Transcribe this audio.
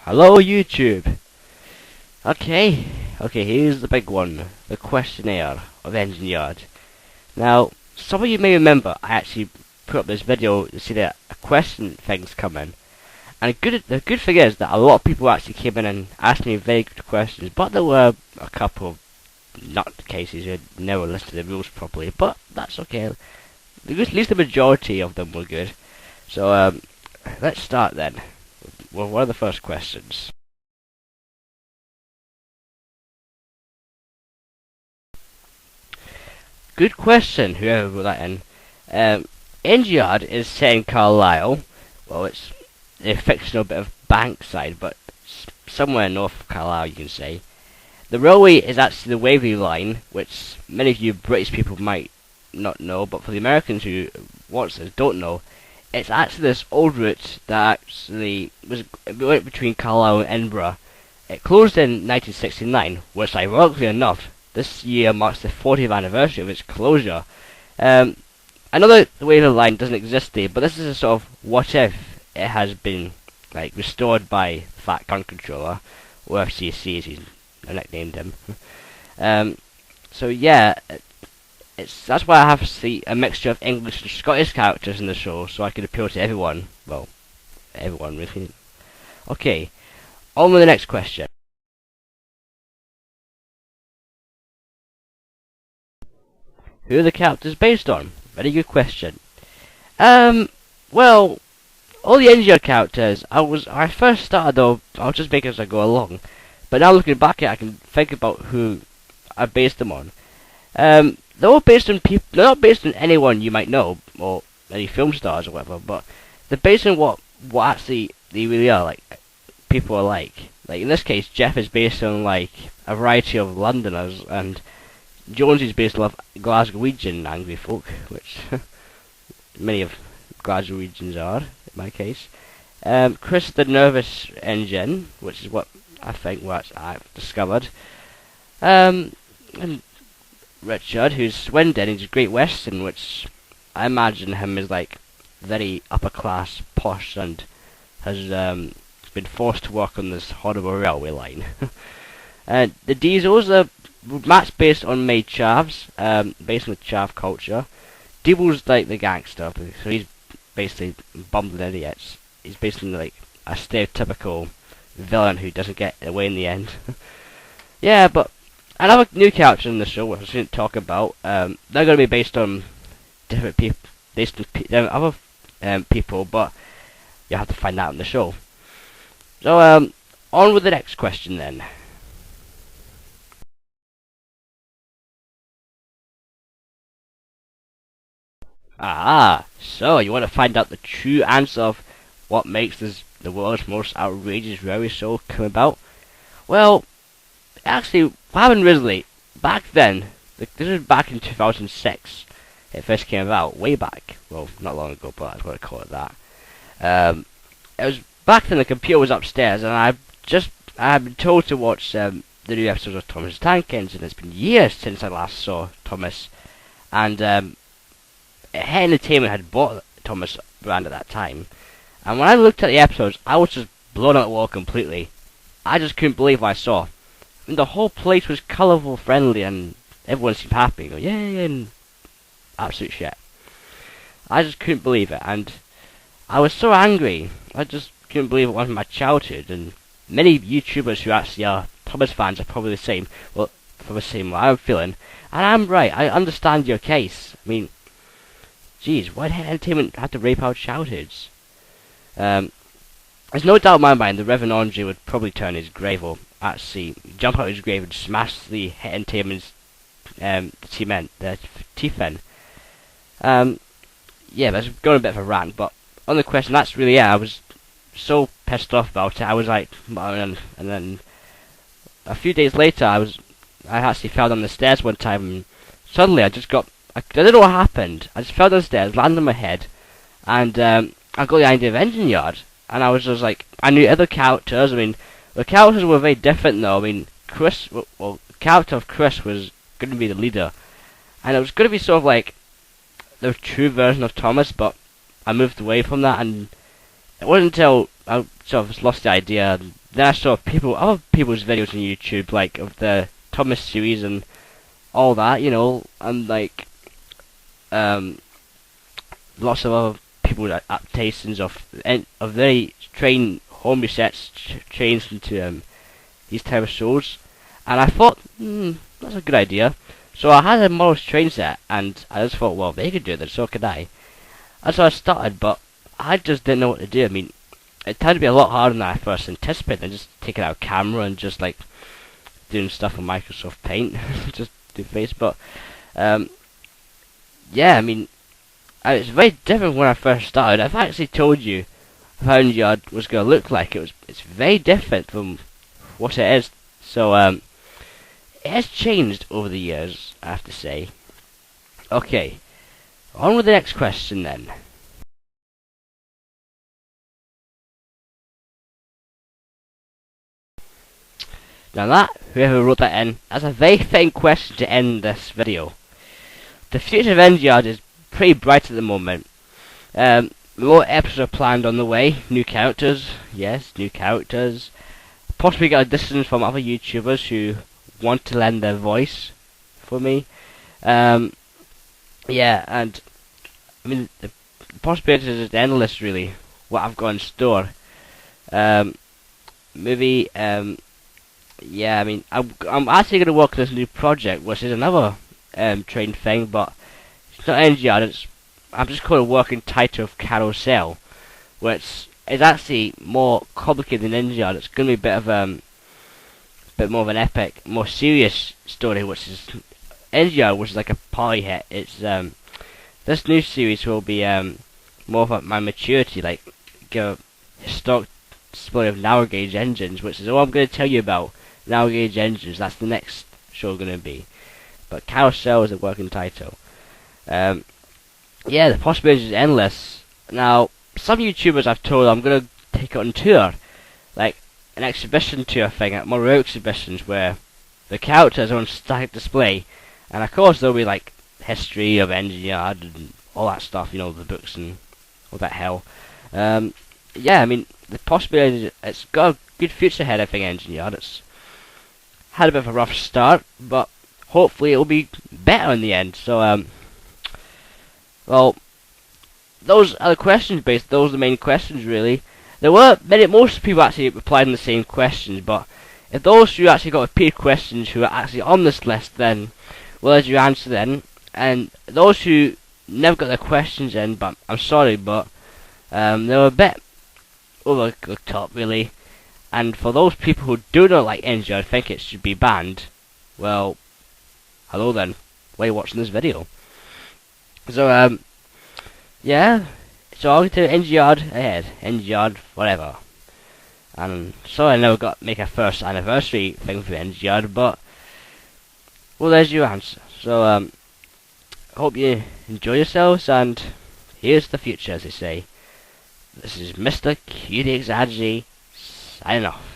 Hello YouTube! Okay, here's the big one. The questionnaire of Engineyard. Now, some of you may remember I actually put up this video to see that a question things come in. And the good thing is that a lot of people actually came in and asked me very good questions, but there were a couple of nutcases who never listened to the rules properly, but that's okay. At least the majority of them were good. So, let's start then. Well, what are the first questions? Good question, whoever wrote that in. Engineyard is set in Carlisle. Well, it's a fictional bit of Bankside, but somewhere north of Carlisle, you can say. The railway is actually the Waverley line, which many of you British people might not know, but for the Americans who watch this don't know, it's actually this old route that actually went between Carlisle and Edinburgh. It closed in 1969, which ironically enough, this year marks the 40th anniversary of its closure. I know that the Waverley line doesn't exist there, but this is a sort of what if it has been restored by the Fat Gun Controller, or FCC as I nicknamed him. So yeah, that's why I have to see a mixture of English and Scottish characters in the show, so I can appeal to everyone. Well, everyone really. Okay, on with the next question. Who are the characters based on? Very good question. Well, all the Engineyard characters, I first started though, I'll just make it as I go along. But now looking back at it, I can think about who I based them on. They're all based on people. They're not based on anyone you might know or any film stars or whatever, but they're based on what actually they really are. Like people are like. Like in this case, Jeff is based on like a variety of Londoners, and Jones is based on Glaswegian angry folk, which many of Glaswegians are in my case. Chris the nervous engine, which is what I think I've discovered. And Richard, who's Swindon, he's a Great Western, which I imagine him as like very upper class, posh, and has been forced to work on this horrible railway line. And the Diesels are Matt's based on Maid Chavs, based on the Chav culture. Deeble's like the gangster, so he's basically bumbling idiots. He's basically like a stereotypical villain who doesn't get away in the end. Yeah, but another new character in the show, which I shouldn't talk about, they're going to be based on different people, based on other people, but you'll have to find out in the show. So, on with the next question then. So you want to find out the true answer of what makes the world's most outrageous railway show come about? Well, actually, what happened originally, back then, this was back in 2006, it first came about, way back, well, not long ago, but that's what I call it that. It was back then the computer was upstairs, and I had been told to watch the new episodes of Thomas the Tank Engine. It's been years since I last saw Thomas, and Head Entertainment had bought Thomas brand at that time, and when I looked at the episodes, I was just blown out of the wall completely. I just couldn't believe what I saw. And the whole place was colourful, friendly, and everyone seemed happy. Go, yay, and absolute shit. I just couldn't believe it, and I was so angry. I just couldn't believe it was my childhood, and many YouTubers who actually are Thomas fans are probably the same. Well, for the same way I'm feeling, and I'm right. I understand your case. I mean, geez, why did Entertainment have to rape our childhoods? There's no doubt in my mind the Reverend Andre would probably turn his grave, or actually jump out of his grave and smash the Head Entertainment's teeth in. Yeah, that's going a bit of a rant, but on the question, that's really it. I was so pissed off about it. I was like, and then a few days later, I actually fell down the stairs one time, and suddenly I don't know what happened. I just fell down the stairs, landed on my head, and I got the idea of Engineyard, and I was just like, I knew other characters. I mean, the characters were very different though. I mean, the character of Chris was going to be the leader, and it was going to be sort of like the true version of Thomas, but I moved away from that, and it wasn't until I sort of lost the idea, and then I saw other people's videos on YouTube, like of the Thomas series and all that, you know, and like lots of other people adaptations of very train home resets trains into these type of shows, and I thought, that's a good idea. So I had a Morris train set, and I just thought, well, they could do this, so could I. And so I started, but I just didn't know what to do. I mean, it turned to be a lot harder than I first anticipated. Just taking out a camera and just like doing stuff on Microsoft Paint, just do face. But yeah, I mean, it's very different when I first started. I've actually told you how Engineyard was going to look like. It's very different from what it is. So it has changed over the years, I have to say. Okay, on with the next question then. Now that, whoever wrote that in, that's a very fitting question to end this video. The future of Engineyard is pretty bright at the moment. More episodes are planned on the way. New characters, yes, new characters. Possibly get auditions from other YouTubers who want to lend their voice for me. Yeah, and I mean the possibilities is endless, really. What I've got in store. Maybe yeah, I mean I'm actually going to work on this new project, which is another train thing, but it's not Engineyard. I'm just calling a working title of Carousel, which is actually more complicated than Engineyard. It's going to be a bit more of an epic, more serious story, which is Engineyard, which is like a party hit. It's this new series will be more about my maturity, like give a historic display of narrow gauge engines, which is all I'm going to tell you about. Narrow gauge engines. That's the next show going to be. But Carousel is a working title. Yeah, the possibilities is endless. Now, some YouTubers I've told I'm going to take on tour, like an exhibition tour thing at Monroe exhibitions where the characters are on static display, and of course there'll be like history of Engineyard and all that stuff, you know, the books and all that hell. Yeah, I mean, the possibilities, it's got a good future ahead, I think, Engineyard. It's had a bit of a rough start, but hopefully it'll be better in the end. So, well, those are the questions based. Those are the main questions, really. There were most people actually replied in the same questions, but if those who actually got repeated questions who are actually on this list, then well, there's your answer then. And those who never got their questions in, but I'm sorry, but they were a bit over the top, really. And for those people who do not like Engineyard, think it should be banned, well, hello then. Why are you watching this video? So, yeah, so I'll get to Engineyard ahead. Engineyard, whatever. And sorry I never got to make a first anniversary thing for Engineyard, but, well, there's your answer. So, hope you enjoy yourselves, and here's the future, as they say. This is Mr. QDXRG, signing off.